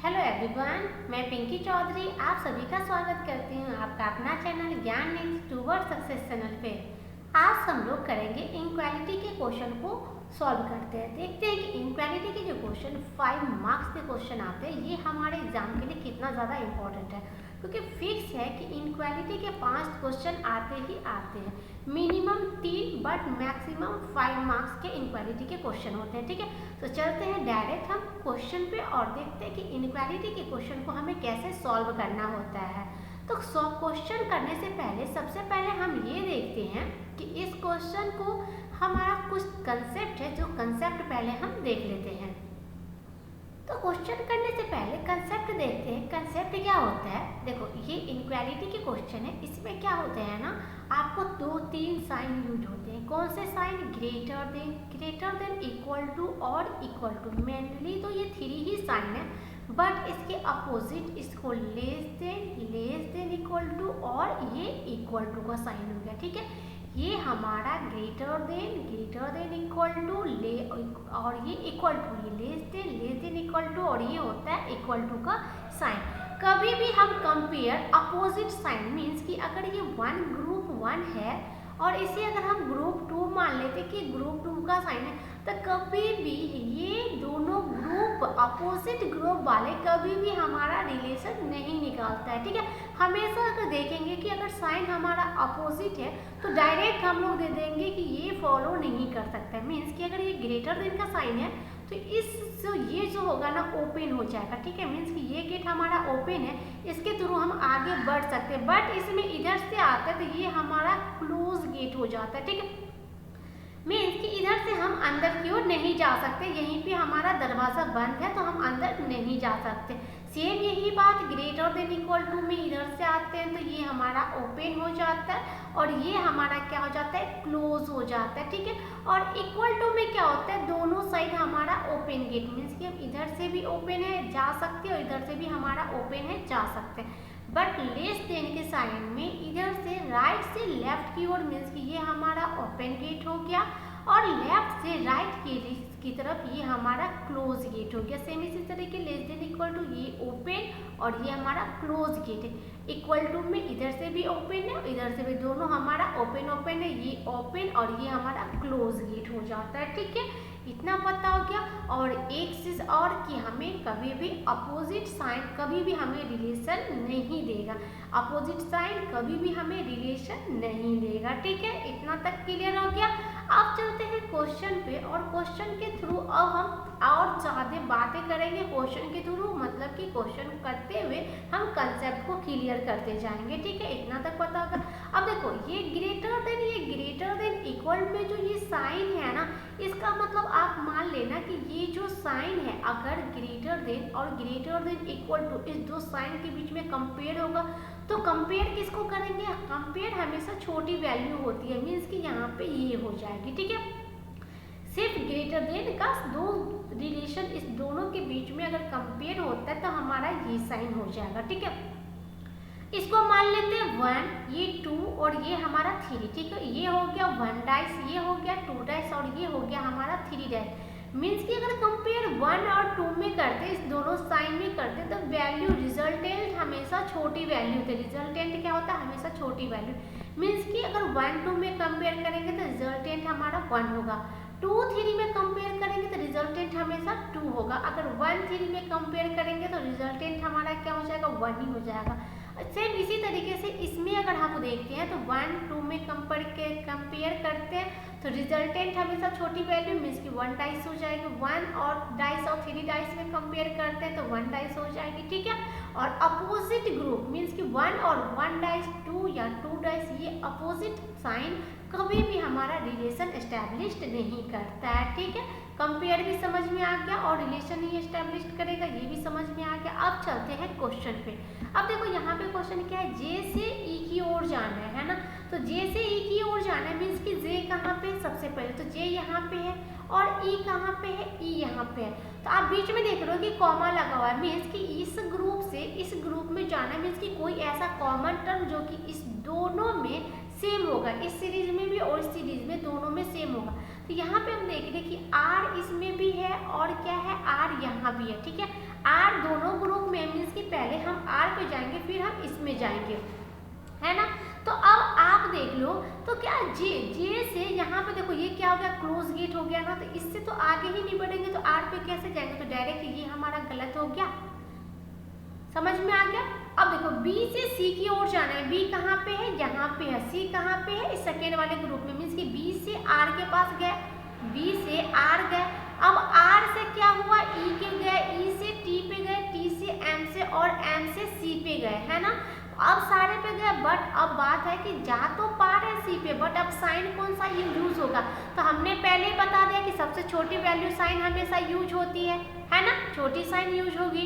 Hello everyone, मैं पिंकी चौधरी आप सभी का स्वागत करती हूँ आपका अपना चैनल ज्ञान नीति टूवर्ड सक्सेस चैनल पे। आज हम लोग करेंगे इनक्वालिटी के क्वेश्चन को सॉल्व करते हैं। देखते हैं कि इनक्वालिटी के जो क्वेश्चन 5 मार्क्स के क्वेश्चन आते हैं ये हमारे एग्जाम के लिए कितना ज़्यादा इंपॉर्टेंट है, क्योंकि फिक्स है कि इनक्वालिटी के 5 क्वेश्चन आते ही आते हैं। मिनिमम 3 बट मैक्सिमम 5 मार्क्स के इनक्वालिटी के क्वेश्चन होते हैं। ठीक है, तो चलते हैं डायरेक्ट हम क्वेश्चन पे और देखते हैं कि इनक्वालिटी के क्वेश्चन को हमें कैसे सॉल्व करना होता है। तो क्वेश्चन करने से पहले सबसे पहले हम ये देखते हैं कि इस क्वेश्चन को हमारा कुछ कंसेप्ट है, जो कंसेप्ट पहले हम देख लेते हैं। तो क्वेश्चन करने से पहले कंसेप्ट देखते हैं। कंसेप्ट क्या होता है, देखो ये इनक्वालिटी के क्वेश्चन है, इसमें क्या होते हैं ना, आपको 2-3 साइन यूज होते हैं। कौन से sign? Greater than, equal to और इक्वल टू। मेनली तो ये 3 ही साइन है, बट इसके अपोजिट इसको लेस देन इक्वल टू और ये इक्वल टू का साइन हो गया। ठीक है, ये हमारा ग्रेटर देन इक्वल टू और ये इक्वल टू, ये लेस देन इक्वल टू और ये होता है इक्वल टू का साइन। कभी भी हम कंपेयर अपोजिट साइन मीन्स कि अगर ये ग्रुप 1 है और इसे अगर हम ग्रुप 2 मान लेते कि ग्रुप 2 का साइन है, तो कभी भी ये दोनों ग्रुप अपोजिट ग्रुप वाले कभी भी हमारा रिलेशन नहीं निकालता है। ठीक है, हमेशा अगर देखेंगे कि अगर साइन हमारा अपोजिट है तो डायरेक्ट हम लोग दे देंगे कि ये फॉलो नहीं कर सकता है। मीन्स कि अगर ये ग्रेटर देन का साइन है तो ये जो होगा ना ओपन हो जाएगा। ठीक है, मीन्स कि ये गेट हमारा ओपन है, इसके थ्रू हम आगे बढ़ सकते हैं, बट इसमें इधर से आता है तो ये हमारा क्लोज गेट हो जाता है। ठीक है, मीन्स कि इधर से हम अंदर की ओर नहीं जा सकते, यहीं पे हमारा दरवाजा बंद है तो हम अंदर नहीं जा सकते। सेम यही बात ग्रेटर देन इक्वल टू में इधर से आते हैं तो ये हमारा ओपन हो जाता है और ये हमारा क्या हो जाता है, क्लोज हो जाता है। ठीक है, और इक्वल टू में क्या होता है, दोनों साइड हमारा ओपन गेट, मीन्स कि हम इधर से भी ओपन है जा सकते हैं और इधर से भी हमारा ओपन है जा सकते हैं। बट लेस देन के साइन में इधर से राइट से लेफ्ट की ओर, मीन्स कि ये हमारा ओपन गेट हो गया और लेफ्ट से राइट की तरफ ये हमारा क्लोज गेट हो गया। सेम इसी तरीके लेस देन इक्वल टू ये ओपन और ये हमारा क्लोज गेट है। इक्वल टू में इधर से भी ओपन है इधर से भी, दोनों हमारा ओपन है, ये ओपन और ये हमारा क्लोज गेट हो जाता है। ठीक है, इतना पता हो गया। और एक चीज और कि हमें कभी भी अपोजिट साइन कभी भी हमें रिलेशन नहीं देगा, अपोजिट साइन कभी भी हमें रिलेशन नहीं देगा। ठीक है, इतना तक क्लियर हो गया। अब चलते हैं क्वेश्चन पे और क्वेश्चन के थ्रू अब हम और ज़्यादा बातें करेंगे क्वेश्चन के थ्रू, मतलब कि क्वेश्चन करते हुए हम कंसेप्ट को क्लियर करते जाएंगे। ठीक है, इतना तक पता होगा। अब देखो ये ग्रेटर देन इक्वल में जो ये साइन है ना, इसका मतलब आप मान लेना कि ये जो साइन है अगर ग्रेटर देन इक्वल टू इस दो साइन के बीच में कंपेयर होगा तो कंपेयर किसको करेंगे, कंपेयर हमेशा छोटी वैल्यू होती है, मीन्स कि यहाँ पे ये हो जाएगी। ठीक है, सिर्फ ग्रेटर देन का दो रिलेशन इस दोनों के बीच में अगर कंपेयर होता है तो हमारा ये साइन हो जाएगा। ठीक है, इसको मान लेते हैं 1, ये 2 और ये हमारा 3। ठीक है, ये हो गया 1 डाइस, ये हो गया 2 डाइस और ये हो गया हमारा 3 डाइस। मीन्स कि अगर कंपेयर 1 और 2 में करते, इस दोनों साइन में करते तो वैल्यू रिजल्टेंट हमेशा छोटी वैल्यू होती है। रिजल्टेंट क्या होता है, हमेशा छोटी वैल्यू। मीन्स कि अगर 1-2 में कंपेयर करेंगे तो रिजल्टेंट हमारा 1 होगा, 2-3 में कंपेयर करेंगे तो रिजल्टेंट हमेशा 2 होगा, अगर 1-3 में कंपेयर करेंगे तो रिजल्टेंट हमारा क्या हो जाएगा, 1 ही हो जाएगा। सेम इसी तरीके से इसमें अगर हम देखते हैं तो 1-2 में कंपेयर करते हैं तो रिजल्टेंट हमेशा छोटी वैल्यू, मीन्स कि 1 डाइस हो जाएगी। 1 और डाइस और 3 डाइस में कंपेयर करते हैं तो 1 डाइस हो जाएगी। ठीक है, और अपोजिट ग्रुप मीन्स कि 1 और 1 डाइस 2 या 2 डाइस, ये अपोजिट साइन कभी भी हमारा रिलेशन एस्टेब्लिश्ड नहीं करता है। ठीक है, कंपेयर भी समझ में आ गया और रिलेशन नहीं एस्टेब्लिश करेगा, ये भी समझ में आ गया। अब चलते हैं क्वेश्चन पे। अब देखो यहाँ पे क्वेश्चन क्या है, जे से ई की ओर जाना है ना, तो जे से ई की ओर जाना है मीन्स कि जे कहाँ पे, सबसे पहले तो जे यहाँ पे है और ई कहाँ पे है, ई यहाँ पे है। तो आप बीच में देख रहे हो कि कॉमा लगा हुआ है, मीन्स कि इस ग्रुप से इस ग्रुप में जाना, मीन्स कि कोई ऐसा कॉमन टर्म जो कि इस दोनों में सेम होगा, इस सीरीज में भी और इस सीरीज में दोनों में सेम होगा। तो यहाँ पे हम देख रहे हैं कि आर इसमें भी है और क्या है, आर यहाँ भी है, ठीक है। आर दोनों ग्रुप में, मीन्स कि पहले हम आर पे जाएंगे फिर हम इसमें जाएंगे, है ना। तो अब आप देख लो, तो क्या जे से यहाँ पे देखो ये क्या हो गया, क्लोज गेट हो गया ना, तो इससे तो आगे ही नहीं बढ़ेंगे, तो आर पे कैसे जाएंगे, तो डायरेक्ट ये हमारा गलत हो गया, समझ में आ गया। अब देखो बी से सी की ओर जाना है, बी कहाँ पे है, यहाँ पे है, सी कहाँ पे है, इस सेकेंड वाले ग्रुप में, मीन्स कि बी से आर के पास गए, बी से आर गए, अब आर से क्या हुआ, ई के गए, ई से टी पे गए, टी से एम से और एम से सी पे गए, है ना। अब सारे पे गए, बट अब बात है कि जा तो पा रहे सी पे, बट अब साइन कौन सा यूज होगा, तो हमने पहले ही बता दिया कि सबसे छोटी वैल्यू साइन हमेशा यूज होती है ना, छोटी साइन यूज होगी।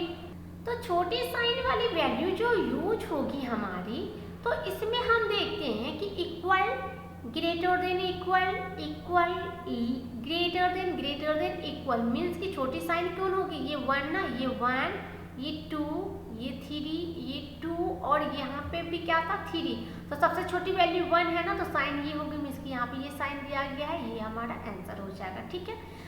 तो छोटी साइन वाली वैल्यू जो यूज होगी हमारी, तो इसमें हम देखते हैं कि equal, greater than equal, equal, greater than equal, means कि छोटी साइन कौन होगी, ये 1 ना, ये 1, ये 2, ये 3, ये 2 और यहाँ पे भी क्या था 3, तो सबसे छोटी वैल्यू 1 है ना, तो साइन ये होगी, मीन्स कि यहाँ पे ये साइन दिया गया है, ये हमारा आंसर हो जाएगा, ठीक है।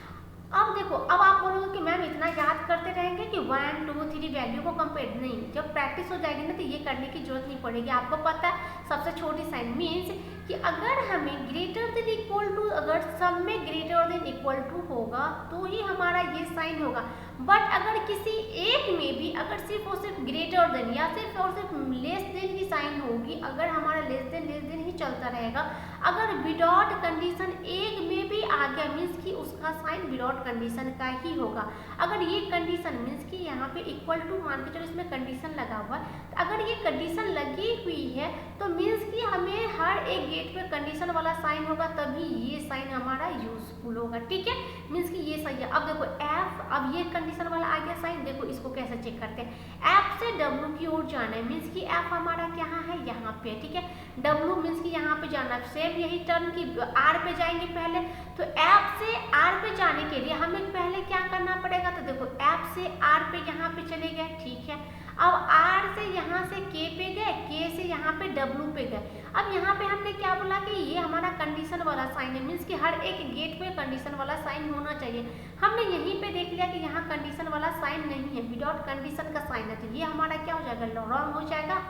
अब देखो, अब आप बोलोगे कि मैम इतना याद करते रहेंगे कि 1, 2, 3 वैल्यू को कंपेयर, नहीं, जब प्रैक्टिस हो जाएगी ना तो ये करने की जरूरत नहीं पड़ेगी। आपको पता है सबसे छोटी साइन मीन्स कि अगर हमें ग्रेटर देन इक्वल टू, अगर सब में ग्रेटर देन इक्वल टू होगा तो ही हमारा ये साइन होगा, बट अगर किसी एक में भी अगर सिर्फ और सिर्फ ग्रेटर देन या सिर्फ और सिर्फ लेस देन की साइन होगी, अगर हमारा लेस देन ही चलता रहेगा, अगर विदाउट कंडीशन एक में भी आ गया, मीन्स कि उसका साइन विदाउट कंडीशन का ही होगा। अगर ये कंडीशन मीन्स कि यहाँ पे इक्वल टू मान के चलो इसमें कंडीशन लगा हुआ है, तो अगर ये कंडीशन लगी हुई है तो मीन्स कि हमें हर एक गेट पे कंडीशन वाला साइन होगा, तभी ये साइन हमारा यूजफुल होगा, ठीक है, मीन्स कि ये सही है। अब देखो एफ, अब ये कंडीशन वाला आ गया साइन, देखो इसको कैसे चेक करते हैं, एफ से डब्ल्यू की ओर जाना है, मीन्स कि एफ हमारा कहाँ है, यहाँ पे, ठीक है, डब्ल्यू मीन्स कि यहाँ पे जाना है, सेम यही टर्म की आर पे जाएंगे पहले, तो एफ से आर पे जाने के लिए हमें पहले क्या करना पड़ेगा, तो देखो एफ से आर पे यहाँ पे चले गए, ठीक है, अब आर से यहाँ से के पे गए, के से यहाँ पे डब्ल्यू पे गए। अब यहाँ पे हमने क्या बोला कि ये हमारा कंडीशन वाला साइन है, मीन्स कि हर एक गेट पे कंडीशन वाला साइन होना चाहिए। हमने यहीं पे देख लिया कि यहाँ कंडीशन वाला साइन नहीं है, विदाउट कंडीशन का साइन है, तो ये हमारा क्या हो जाएगा, रॉन्ग हो जाएगा।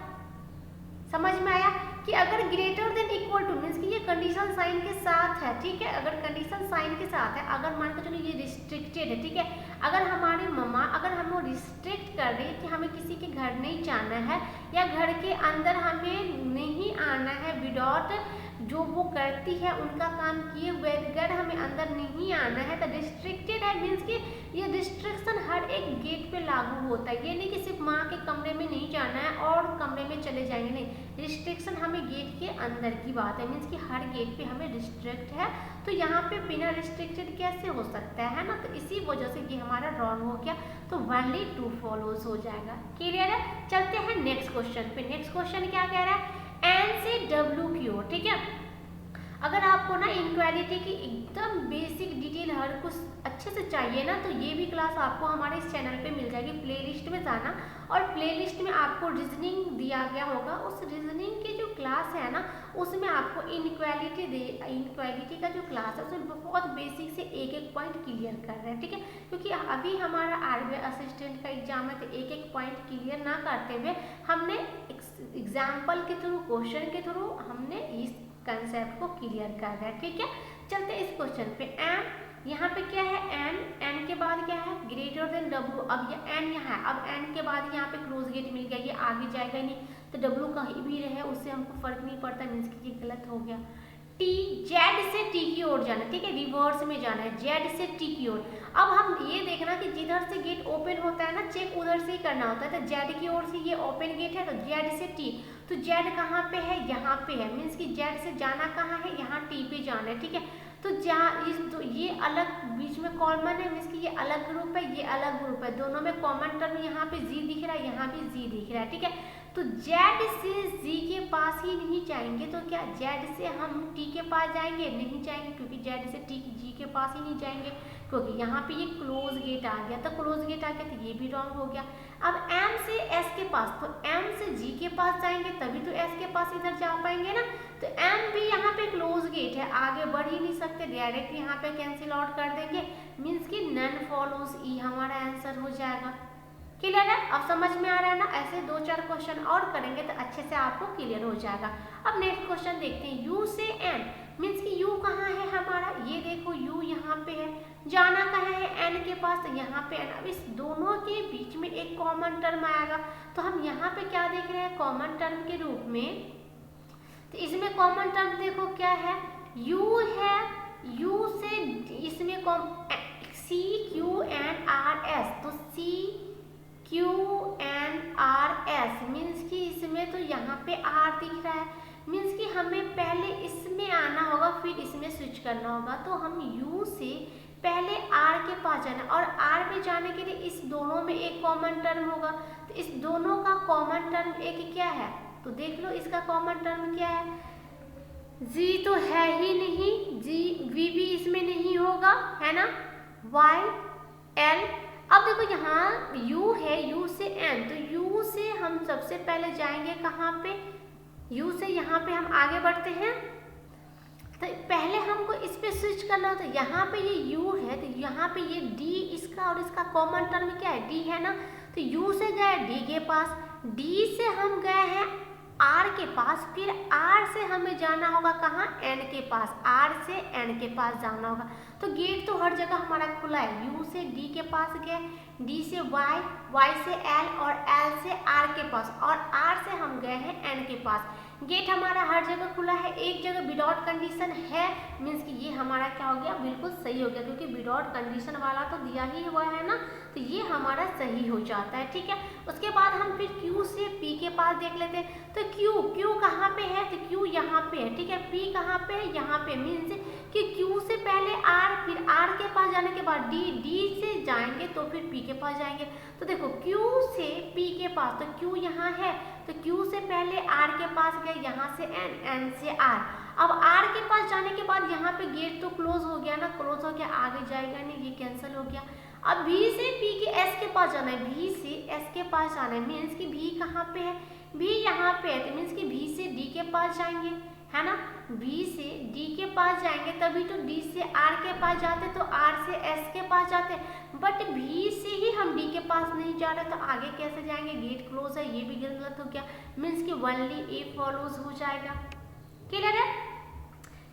समझ में आया कि अगर greater than equal two means कि ये कंडीशन साइन के साथ है, ठीक है, अगर कंडीशन साइन के साथ है, अगर मान के चलो ये रिस्ट्रिक्टेड है, ठीक है, अगर हमारी मम्मा अगर हमें रिस्ट्रिक्ट कर रही है कि हमें किसी के घर नहीं जाना है या घर के अंदर हमें नहीं आना है, विदाउट जो वो करती है उनका काम किए बगैर हमें अंदर नहीं आना है, तो रिस्ट्रिक्टेड है, मीन्स कि ये रिस्ट्रिक्शन हर एक गेट पे लागू होता है। ये नहीं कि सिर्फ माँ के कमरे में नहीं जाना है और कमरे में चले जाएंगे, नहीं, रिस्ट्रिक्शन हमें गेट के अंदर की बात है, मीन्स कि हर गेट पे हमें रिस्ट्रिक्ट है, तो यहाँ पे बिना रिस्ट्रिक्टेड कैसे हो सकता है ना, तो इसी वजह से ये हमारा रॉन्ग हो गया, तो ओनली ट्रू फॉलोज हो जाएगा। क्लियर है, चलते हैं नेक्स्ट क्वेश्चन पे। नेक्स्ट क्वेश्चन क्या कह रहा है, एन से डब्ल्यू की ओर, ठीक है। अगर आपको ना इनक्वालिटी की एकदम बेसिक डिटेल हर कुछ अच्छे से चाहिए ना, तो ये भी क्लास आपको हमारे इस चैनल पे मिल जाएगी। प्लेलिस्ट में जाना और प्लेलिस्ट में आपको रीजनिंग दिया गया होगा, उस रीजनिंग की जो क्लास है ना उसमें आपको इनक्वालिटी का जो क्लास है उसमें बहुत बेसिक से एक एक पॉइंट क्लियर कर रहे हैं, ठीक है, क्योंकि अभी हमारा आरबीआई असिस्टेंट का एग्जाम है, तो एक एक पॉइंट क्लियर ना करते हुए हमने एग्जाम्पल के थ्रू, क्वेश्चन के थ्रू हमने इस कंसेप्ट को क्लियर कर रहा है, ठीक है। चलते इस क्वेश्चन पे, एम यहाँ पे क्या है, एन, एन के बाद क्या है, ग्रेटर देन डब्ल्यू, अब ये एन यहाँ है, अब एन के बाद यहाँ पे क्लोज गेट मिल गया, ये आगे जाएगा नहीं, तो डब्ल्यू कहीं भी रहे उससे हमको फर्क नहीं पड़ता, मीन्स कि ये गलत हो गया। टी, जेड से टी की ओर जाना, ठीक है, रिवर्स में जाना है, जेड से टी की ओर। अब हम ये देखना कि जिधर से गेट ओपन होता है ना, चेक उधर से ही करना होता है, तो जेड की ओर से ये ओपन गेट है, तो जेड से टी, तो जेड कहाँ पे है, यहाँ पे है, मीन्स कि जेड से जाना कहाँ है, यहाँ टी पे जाना है, ठीक है, तो तो ये अलग बीच में कॉमन है, मीन्स कि ये अलग ग्रुप है, ये अलग ग्रुप है, दोनों में कॉमन टर्म यहाँ पे जी दिख रहा है, यहाँ भी जी दिख रहा है, ठीक है, तो जेड से जी के पास ही नहीं जाएंगे, तो क्या जेड से हम टी के पास जाएंगे? नहीं जाएंगे, क्योंकि जेड से टी जी के पास ही नहीं जाएंगे, क्योंकि यहाँ पे ये क्लोज गेट आ गया, तो क्लोज गेट आ गया तो ये भी रॉन्ग हो गया। अब एम से एस के पास, तो एम से जी के पास जाएंगे तभी तो एस के पास इधर जा पाएंगे ना, तो एम भी यहाँ पे क्लोज गेट है, आगे बढ़ ही नहीं सकते, डायरेक्ट यहाँ पे कैंसिल आउट कर देंगे, मीन्स कि नन फॉलोज ई हमारा आंसर हो जाएगा। क्लियर है? अब समझ में आ रहा है ना? ऐसे 2-4 क्वेश्चन और करेंगे तो अच्छे से आपको क्लियर हो जाएगा। अब नेक्स्ट क्वेश्चन देखते हैं, यू से एन, मीन्स कि यू कहाँ है हमारा, ये देखो यू यहाँ पे है, जाना कहाँ है एन के पास, तो यहाँ पे एन। अब इस दोनों के बीच में एक कॉमन टर्म आएगा, तो हम यहाँ पे क्या देख रहे हैं कॉमन टर्म के रूप में, तो इसमें कॉमन टर्म देखो क्या है, यू है, यू से इसमें C Q N R S, तो C Q N R S means कि इसमें तो यहाँ पे आर दिख रहा है, मीन्स कि हमें पहले इसमें आना होगा फिर इसमें स्विच करना होगा, तो हम यू से पहले आर के पास जाना, और आर पे जाने के लिए इस दोनों में एक कॉमन टर्म होगा, तो इस दोनों का कॉमन टर्म एक क्या है, तो देख लो इसका कॉमन टर्म क्या है, जी तो है ही नहीं, जी वी भी इसमें नहीं होगा, है ना, वाई एल। अब देखो यहाँ u है, u से n, तो u से हम सबसे पहले जाएंगे कहाँ पे, u से यहाँ पे हम आगे बढ़ते हैं, तो पहले हमको इस पे स्विच करना होता है, यहाँ पे ये u है तो यहाँ पे ये d, इसका और इसका कॉमन टर्म क्या है, d है ना, तो u से गए d के पास, d से हम गए हैं r के पास, फिर r से हमें जाना होगा कहाँ, n के पास, r से n के पास जाना होगा, तो गेट तो हर जगह हमारा खुला है, u से d के पास गए, d से y, y से l और l से r के पास, और r से हम गए हैं n के पास, गेट हमारा हर जगह खुला है, एक जगह विदाउट कंडीशन है, मीन्स कि ये हमारा क्या हो गया, बिल्कुल सही हो गया, क्योंकि विदाउट कंडीशन वाला तो दिया ही हुआ है ना, तो ये हमारा सही हो जाता है, ठीक है। उसके बाद हम फिर Q से P के पास देख लेते हैं, तो Q कहाँ पे है, तो Q यहाँ पे है, ठीक है, P कहाँ पे है, यहाँ पे, मीन्स कि Q से पहले R, फिर R के पास जाने के बाद D से जाएंगे तो फिर P के पास जाएंगे, तो देखो Q से P के पास, तो Q यहाँ है, तो Q से पहले R के पास गए, यहाँ से N से R, अब R के पास जाने के बाद यहाँ पे गेट तो क्लोज हो गया ना, क्लोज हो गया, आगे जाएगा नहीं, ये कैंसिल हो गया। अब V से P के S के पास जाना है, V से S के पास जाना है, मीन्स कि V कहाँ पे है, V यहाँ पे है, तो मीन्स कि V से D के पास जाएंगे, है ना, V से D के पास जाएंगे तभी तो D से R के पास जाते, तो R से S के पास जाते, बट V से ही हम D के पास नहीं जा रहे, तो आगे कैसे जाएंगे, गेट क्लोज है, ये भी गलत हो गया, मीन्स कि ओनली A फॉलोज हो जाएगा। क्लियर है?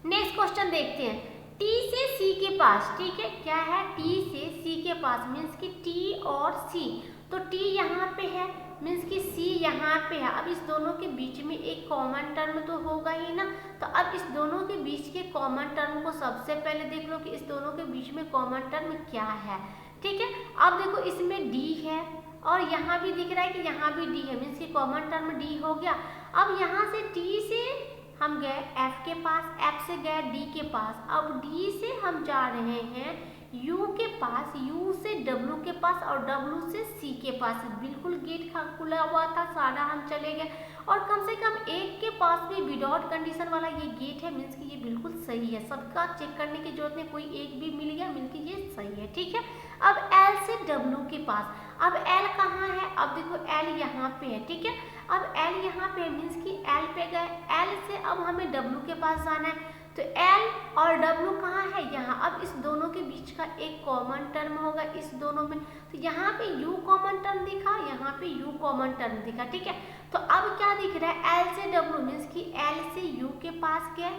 नेक्स्ट क्वेश्चन देखते हैं, T से C के पास, ठीक है, क्या है, T से C के पास, मीन्स कि T और C, तो T यहाँ पे है, मीन्स कि C यहाँ पे है, अब इस दोनों के बीच में एक कॉमन टर्म तो होगा ही ना, तो अब इस दोनों के बीच के कॉमन टर्म को सबसे पहले देख लो कि इस दोनों के बीच में कॉमन टर्म क्या है, ठीक है। अब देखो इसमें D है और यहाँ भी दिख रहा है कि यहाँ भी D है, मीन्स कि कॉमन टर्म D हो गया। अब यहाँ से T से हम गए F के पास, F से गए D के पास, अब D से हम जा रहे हैं U के पास, U से W के पास और W से C के पास, बिल्कुल गेट खुला हुआ था, सारा हम चले गए, और कम से कम एक के पास भी विदाउट कंडीशन वाला ये गेट है, मीन्स कि ये बिल्कुल सही है, सबका चेक करने की जरूरत नहीं, कोई एक भी मिल गया, मीन्स कि ये सही है, ठीक है। अब L से W के पास, अब L कहाँ है, अब देखो L यहाँ पे है, ठीक है, अब L यहाँ पे मीन्स कि L पे गए, L से अब हमें W के पास जाना है, तो L और W कहाँ है, यहाँ, अब इस दोनों के बीच का एक कॉमन टर्म होगा इस दोनों में, तो यहाँ पे U कॉमन टर्म दिखा, यहाँ पे U कॉमन टर्म दिखा, ठीक है। तो अब क्या दिख रहा है, L से W मीन्स कि L से U के पास गए,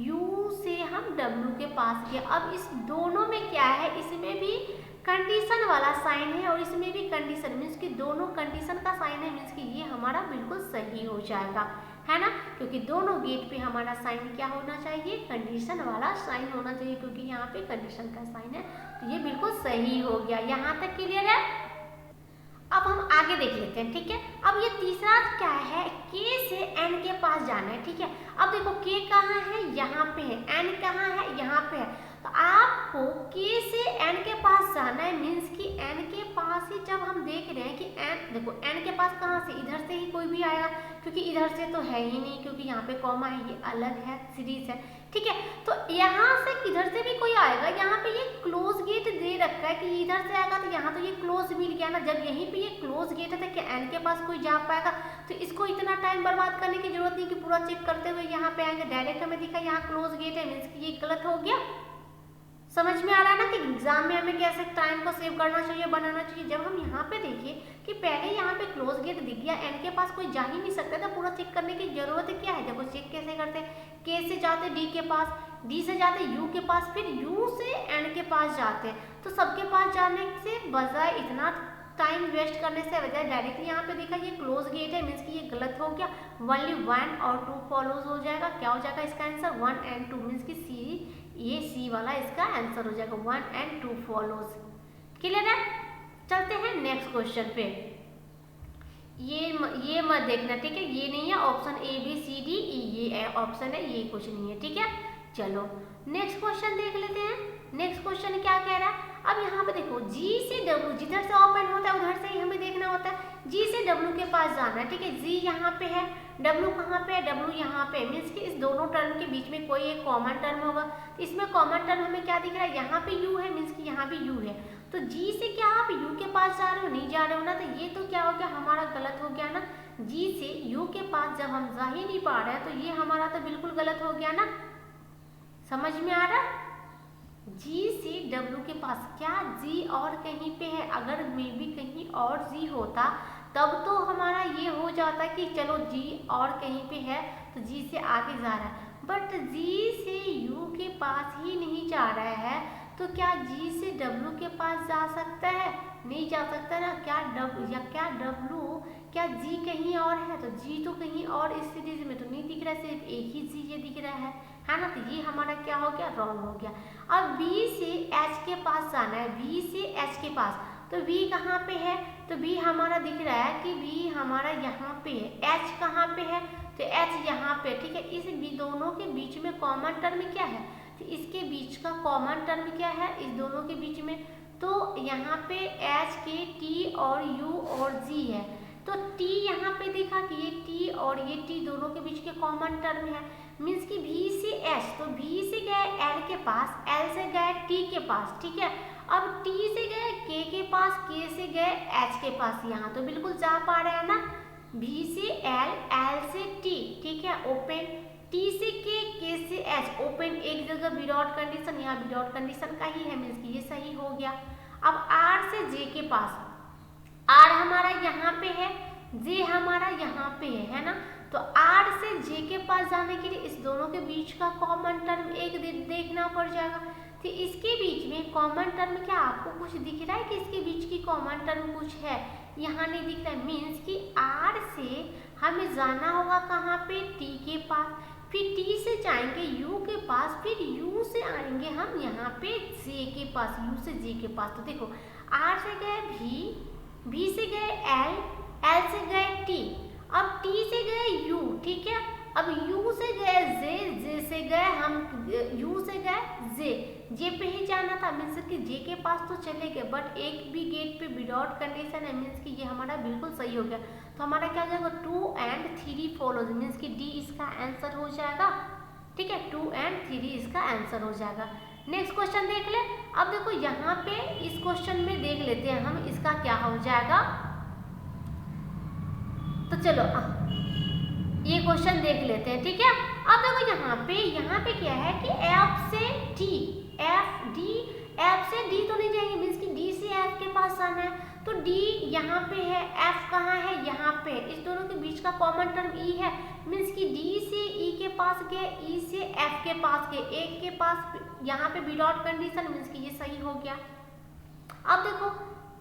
U से हम W के पास गए, अब इस दोनों में क्या है, इसमें भी कंडीशन वाला साइन है और इसमें भी कंडीशन, मीन्स कि दोनों कंडीशन का साइन है, मीन्स कि ये हमारा बिल्कुल सही हो जाएगा, है ना, क्योंकि दोनों गेट पे हमारा साइन क्या होना चाहिए, कंडीशन वाला साइन होना चाहिए, क्योंकि यहाँ पे कंडीशन का साइन है, तो ये बिल्कुल सही हो गया। यहाँ तक क्लियर है? अब हम आगे देख लेते हैं, ठीक है। अब ये तीसरा क्या है, K से N के पास जाना है, ठीक है। अब देखो K कहाँ है, यहाँ पे है, N कहाँ है, यहाँ पे है, तो आपको के से एन के पास जाना है, मीन्स कि एन के पास ही जब हम देख रहे हैं कि एन, देखो एन के पास कहाँ से, इधर से ही कोई भी आएगा, क्योंकि इधर से तो है ही नहीं, क्योंकि यहाँ पे कॉमा है, ये अलग है, सीरीज है, ठीक है। तो यहाँ से किधर से भी कोई आएगा, यहाँ पे ये क्लोज गेट दे रखा है कि इधर से आएगा तो यहाँ तो ये क्लोज मिल गया ना। जब यहीं पे ये क्लोज गेट है तो क्या एन के पास कोई जा पाएगा? तो इसको इतना टाइम बर्बाद करने की जरूरत नहीं कि पूरा चेक करते हुए यहाँ पे आएंगे, डायरेक्ट हमें दिखा यहाँ क्लोज गेट है, मीन्स कि ये गलत हो गया। समझ में आ रहा है ना कि एग्जाम में हमें कैसे टाइम को सेव करना चाहिए, बनाना चाहिए। जब हम यहाँ पे देखिए कि पहले यहाँ पे क्लोज गेट दिख गया, एन के पास कोई जा ही नहीं सकता, तो पूरा चेक करने की जरूरत क्या है? देखो चेक कैसे करते हैं, के से जाते डी के पास, डी से जाते यू के पास, फिर यू से एन के पास जाते हैं। तो सबके पास जाने से बजाय इतना टाइम वेस्ट करने से बजाय डायरेक्टली यहाँ पे देखा ये क्लोज गेट है, मीन्स कि ये गलत हो गया। ओनली 1 और 2 फॉलोज हो जाएगा। क्या हो जाएगा इसका आंसर? 1 एंड 2, मीन्स कि सी, ये सी वाला इसका आंसर हो जाएगा। 1 एंड 2 फॉलोज। क्लियर है? चलते हैं नेक्स्ट क्वेश्चन पे। ये मत देखना, ठीक है, ये नहीं है option A B C D E, ये ऑप्शन है, ये कुछ नहीं है, ठीक है। चलो नेक्स्ट क्वेश्चन देख लेते हैं। नेक्स्ट क्वेश्चन क्या कह रहा है? अब यहाँ पे देखो जी से डब्ल्यू, जिधर से ओपन होता है उधर से ही हमें देखना होता है। जी से डब्ल्यू के पास जाना है, ठीक है। जी यहाँ पे है, डब्ल्यू कहाँ पे है? डब्ल्यू यहाँ पे, मीन्स कि इस दोनों टर्म के बीच में कोई एक कॉमन टर्म होगा। तो इसमें कॉमन टर्म हमें क्या दिख रहा है? यहाँ पे यू है, मीन्स कि यहाँ भी यू है। तो जी से क्या आप यू के पास जा रहे हो? नहीं जा रहे हो ना। तो ये तो क्या हो गया, हमारा गलत हो गया ना। जी से यू के पास जब हम जा ही नहीं पा रहे हैं तो ये हमारा तो बिल्कुल गलत हो गया ना। समझ में आ रहा? जी से डब्ल्यू के पास, क्या जी और कहीं पे है? अगर मे बी कहीं और जी होता तब तो हमारा ये हो जाता कि चलो जी और कहीं पे है तो जी से आगे जा रहा है, बट जी से यू के पास ही नहीं जा रहा है। तो क्या जी से डब्ल्यू के पास जा सकता है? नहीं जा सकता ना। क्या डब्ल्यू, क्या जी कहीं और है? तो जी तो कहीं और इस सीरीज में तो नहीं दिख रहा है, सिर्फ एक ही जी ये दिख रहा है ना। तो ये हमारा क्या हो गया? रॉन्ग हो गया। अब बी से एच के पास जाना है, बी से एच के पास। तो बी कहाँ पे है? तो बी हमारा दिख रहा है कि बी हमारा यहाँ पे है। एच कहाँ पे है? तो एच यहाँ पे, ठीक है। इस बी दोनों के बीच में कॉमन टर्म क्या है? तो इसके बीच का कॉमन टर्म क्या है इस दोनों के बीच में? तो यहाँ पे एच के टी और यू और जी है। तो टी यहाँ पे देखा कि ये टी और ये टी दोनों के बीच के कॉमन टर्म है, मीन्स कि भी से एच, तो भी से गए एल के पास, एल से गए टी के पास, ठीक है। अब टी से गए के पास, के से गए एच के पास, यहाँ तो बिल्कुल जा पा रहे हैं ना। भी से एल, एल से टी, ठीक है, ओपन। टी से के से एच, ओपन। एक जगह विदाउट कंडीशन, यहाँ विदाउट कंडीशन का ही है, मीन्स कि ये सही हो गया। अब आर से जे के पास, आर हमारा यहाँ पे है, जे हमारा यहाँ पे है ना। तो आर से जे के पास जाने के लिए इस दोनों के बीच का कॉमन टर्म एक देखना पड़ जाएगा। तो इसके बीच में कॉमन टर्म क्या आपको कुछ दिख रहा है कि इसके बीच की कॉमन टर्म कुछ है? यहाँ नहीं दिख रहा है, मीन्स कि आर से हमें जाना होगा कहाँ पे? टी के पास। फिर टी से जाएंगे यू के पास, फिर यू से आएंगे हम यहाँ पे जे के पास, यू से जे के पास। तो देखो आर से गए भी से गए एल, एल से गए टी, अब टी से गए यू, ठीक है। अब यू से गए जे, जे से गए हम, यू से गए जे पे ही जाना था, मीन्स कि जे के पास तो चले गए, बट एक भी गेट पे विदाउट कंडीशन है, मीन्स कि ये हमारा बिल्कुल सही हो गया। तो हमारा क्या हो जाएगा? 2 एंड 3 फॉलोज, मीन्स कि डी इसका आंसर हो जाएगा, ठीक है। 2 एंड 3 इसका आंसर हो जाएगा। नेक्स्ट क्वेश्चन देख ले। अब देखो यहाँ पे इस क्वेश्चन में देख लेते हैं हम इसका क्या हो जाएगा। तो चलो ये क्वेश्चन देख लेते हैं, ठीक है। अब देखो यहाँ पे क्या है कि एफ से डी, एफ से डी तो नहीं जाएंगे, मीन्स कि डी से एफ के पास जाना है। तो डी यहाँ पे है, एफ कहाँ है? यहाँ पे। इस दोनों के बीच का कॉमन टर्म ई है, मीन्स कि डी से ई के पास गए, ई से एफ के पास गए, एक के पास यहाँ पे विदाउट कंडीशन, मीन्स कि ये सही हो गया। अब देखो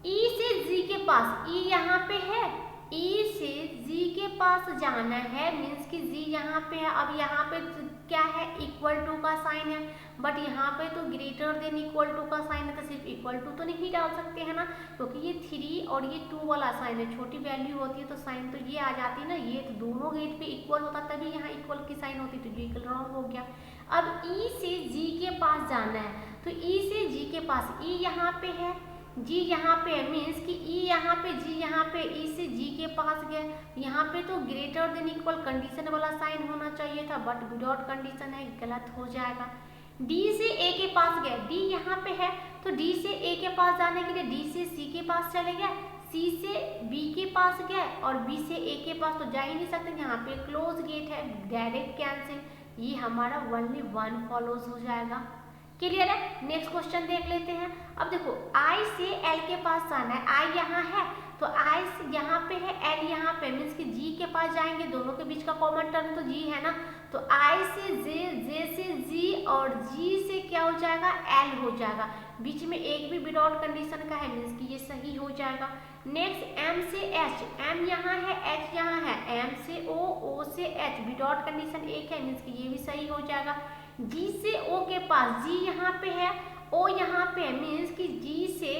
ई से जी के पास, ई यहाँ पे है, ई से जी के पास जाना है, मीन्स कि जी यहाँ पे है। अब यहाँ पे क्या है? इक्वल टू का साइन है, बट यहाँ पे तो ग्रेटर देन इक्वल टू का साइन है, तो सिर्फ इक्वल टू तो नहीं डाल सकते हैं ना, क्योंकि ये 3 और ये 2 वाला साइन है, छोटी वैल्यू होती है तो साइन तो ये आ जाती है ना, ये तो दोनों गेट पे इक्वल होता तभी यहाँ इक्वल की साइन होती, तो ये रॉन्ग हो गया। अब ई से जी के पास जाना है, तो ई से जी के पास, ई यहाँ पे है, जी यहाँ पे है, मीन्स कि ई यहाँ पे, जी यहाँ पे, ई से जी के पास गए। यहाँ पे तो ग्रेटर देन इक्वल कंडीशन वाला साइन होना चाहिए था, बट विदाउट कंडीशन है, गलत हो जाएगा। डी से ए के पास गए, डी यहाँ पे है, तो डी से ए के पास जाने के लिए डी से सी के पास चले गए, सी से बी के पास गए और बी से ए के पास तो जा ही नहीं सकते, यहाँ पे क्लोज गेट है, डायरेक्ट कैंसिल, ये हमारा ओनली वन फॉलोज हो जाएगा। क्लियर है। नेक्स्ट क्वेश्चन देख लेते हैं। अब देखो आई से एल के पास जाना है, आई यहाँ है तो आई यहाँ पे है, एल यहाँ पे, मीन्स कि जी के पास जाएंगे, दोनों के बीच का कॉमन टर्म तो जी है ना, तो आई से जे, जे से जी और जी से क्या हो जाएगा, एल हो जाएगा। बीच में एक भी विदाउट कंडीशन का है, मीन्स कि ये सही हो जाएगा। नेक्स्ट एम से एच, एम यहाँ है, एच यहाँ है, एम से ओ, ओ से एच, विदाउट कंडीशन एक है, मीन्स कि ये भी सही हो जाएगा। जी से ओ के पास, जी यहाँ पे है, ओ यहाँ पे है, मीन्स कि जी से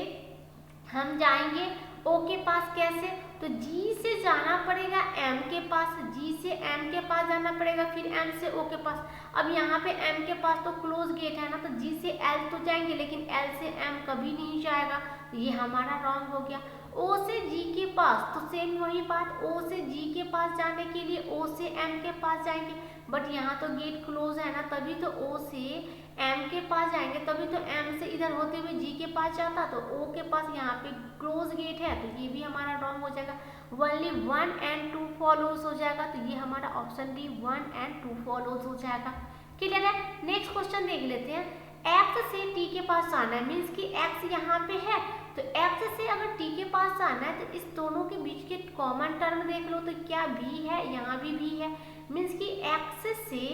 हम जाएंगे ओ के पास कैसे, तो जी से जाना पड़ेगा एम के पास, जी से एम के पास जाना पड़ेगा, फिर एम से ओ के पास। अब यहाँ पे एम के पास तो क्लोज गेट है ना, तो जी से एल तो जाएंगे, लेकिन एल से एम कभी नहीं जाएगा, ये हमारा रॉन्ग हो गया। ओ से जी के पास, तो सेम वही बात, ओ से जी के पास जाने के लिए ओ से एम के पास जाएंगे, बट यहाँ तो गेट क्लोज है ना, तभी तो ओ से एम के पास जाएंगे, तभी तो एम से इधर होते हुए जी के पास जाता, तो ओ के पास यहाँ पे क्लोज गेट है, तो ये भी हमारा रॉन्ग हो जाएगा। ओनली 1 and 2 फॉलोज हो जाएगा, तो ये हमारा ऑप्शन डी 1 and 2 फॉलोज हो जाएगा। क्लियर है। नेक्स्ट क्वेश्चन देख लेते हैं। एक्स से टी के पास जाना है, मीन्स कि एक्स यहाँ पे है, तो एक्स से अगर टी के पास जाना है तो इस दोनों के बीच के कॉमन टर्म देख लो, तो क्या भी है, यहाँ भी है, मीन्स कि एक्स से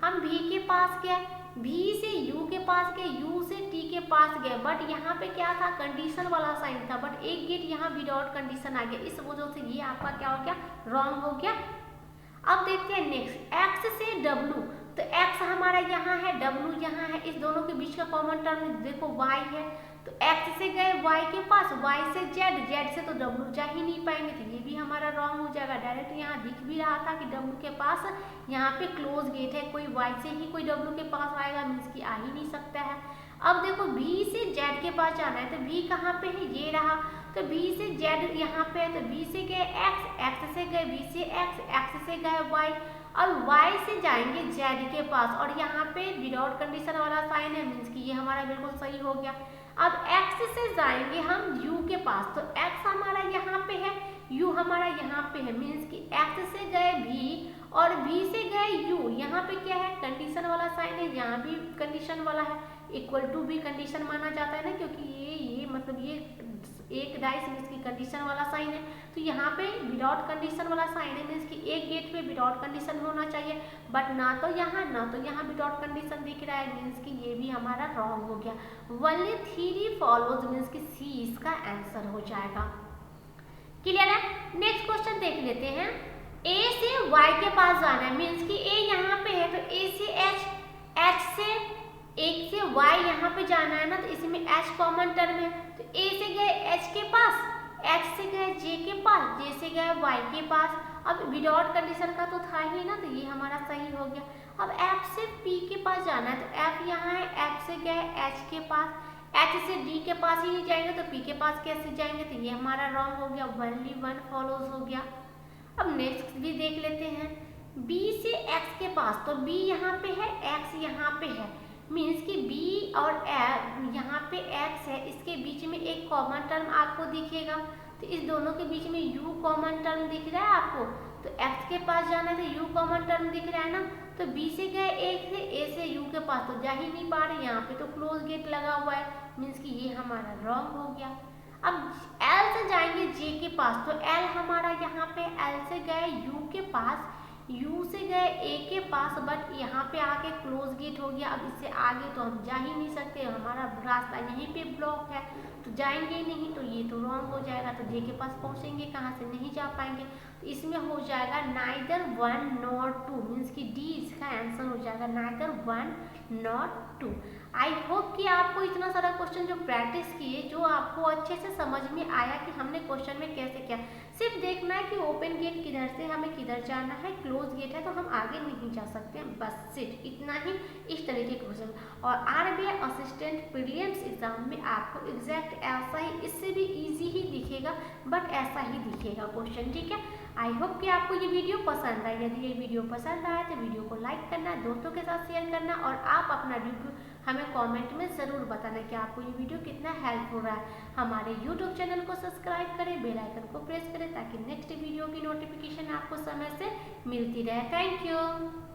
हम भी के पास गए, भी से यू के पास गए, यू से टी के पास गए, बट यहाँ पे क्या था, कंडीशन वाला साइन था, बट एक गेट यहाँ विदाउट कंडीशन आ गया, इस वजह से ये आपका क्या हो गया, रॉन्ग हो गया। अब देखते हैं नेक्स्ट, एक्स से डब्लू, तो एक्स हमारा यहाँ है, डब्लू यहाँ है, इस दोनों के बीच का कॉमन टर्म देखो वाई है, तो एक्स से गए वाई के पास, वाई से जेड, जेड से तो डब्लू जा ही नहीं पाएंगे, तो ये भी हमारा रॉन्ग हो जाएगा। डायरेक्ट यहाँ दिख भी रहा था कि डब्लू के पास यहाँ पे क्लोज गेट है, कोई वाई से ही कोई डब्लू के पास आएगा, मीन्स कि आ ही नहीं सकता है। अब देखो भी से जेड के पास जाना है, तो भी कहाँ पे है, ये रहा, तो बी से जेड यहाँ पे है, तो बी से गए एक्स, एक्स से गए बी से एक्स, एक्स से गए वाई, और y से जाएंगे z के पास, और यहाँ पे विदाउट कंडीशन वाला साइन है, मीन्स कि ये हमारा बिल्कुल सही हो गया। अब x से जाएंगे हम u के पास, तो x हमारा यहाँ पे है, u हमारा यहाँ पे है, मीन्स कि x से गए v और v से गए u, यहाँ पे क्या है, कंडीशन वाला साइन है, यहाँ भी कंडीशन वाला है, इक्वल टू भी कंडीशन माना जाता है ना, क्योंकि ये मतलब ये एक डाइस मीन्स की कंडीशन वाला साइन है, तो यहाँ पे विदाउट कंडीशन वाला साइन है, मीन्स कि एक गेट पे विदाउट कंडीशन होना चाहिए, बट ना तो यहाँ विदाउट कंडीशन दिख रहा है, मीन्स कि ये भी हमारा रॉन्ग हो गया। ओनली 3 फॉलोज, मीन्स कि सी इसका आंसर हो जाएगा। क्लियर है। नेक्स्ट क्वेश्चन देख लेते हैं। ए से वाई के पास जाना है, मीन्स कि ए यहाँ पे है, तो ए से एच, एच से एक से y यहाँ पे जाना है ना, तो इसमें h कॉमन टर्म है, तो a से गए h के पास, h से गए j के पास, j से गए y के पास। अब विदाउट कंडीशन का तो था ही ना, तो ये हमारा सही हो गया। अब f से p के पास जाना है, तो f यहाँ है, f से गए h के पास, h से d के पास ही नहीं जाएंगे, तो p के पास कैसे जाएंगे, तो ये हमारा रॉन्ग हो गया, ओनली 1 फॉलोज हो गया। अब नेक्स्ट भी देख लेते हैं। b से x के पास, तो b यहाँ पे है, x यहाँ पे है, मीन्स कि b और यहाँ पे x है, इसके बीच में एक कॉमन टर्म आपको दिखेगा, तो इस दोनों के बीच में u कॉमन टर्म दिख रहा है आपको, तो x के पास जाना है, तो u कॉमन टर्म दिख रहा है ना, तो b से गए एक से a से u के पास, तो जा ही नहीं पा रहे, यहाँ पे तो क्लोज गेट लगा हुआ है, मीन्स कि ये हमारा रॉन्ग हो गया। अब l से जाएंगे j के पास, तो l हमारा यहाँ पे, l से गए u के पास, u से गए a के पास, बट यहाँ पे आके क्लोज गेट हो गया। अब इससे आगे तो हम जा ही नहीं सकते, हमारा रास्ता यहीं पे ब्लॉक है, तो जाएंगे नहीं, तो ये तो रॉन्ग हो जाएगा, तो जे के पास पहुँचेंगे कहाँ से, नहीं जा पाएंगे, तो इसमें हो जाएगा नाइदर 1 नॉट 2, मीन्स कि डी इसका आंसर हो जाएगा, नाइदर 1 नॉट 2। आई होप कि आपको इतना सारा क्वेश्चन जो प्रैक्टिस किए, जो आपको अच्छे से समझ में आया कि हमने क्वेश्चन में कैसे किया। सिर्फ देखना है कि ओपन गेट किधर से हमें किधर जाना है, क्लोज गेट है तो हम आगे नहीं जा सकते हैं, बस सिर्फ इतना ही। इस तरीके के क्वेश्चन और आरबीआई असिस्टेंट प्रीलिम्स एग्जाम में आपको एग्जैक्ट ऐसा ही, इससे भी ईजी ही दिखेगा, बट ऐसा ही दिखेगा क्वेश्चन, ठीक है। आई होप कि आपको ये वीडियो पसंद आए। यदि ये वीडियो पसंद आया तो वीडियो को लाइक करना, दोस्तों के साथ शेयर करना और आप अपना रिव्यू हमें कमेंट में ज़रूर बताना कि आपको ये वीडियो कितना हेल्पफुल रहा है। हमारे यूट्यूब चैनल को सब्सक्राइब करें, बेल आइकन को प्रेस करें ताकि नेक्स्ट वीडियो की नोटिफिकेशन आपको समय से मिलती रहे। Thank you.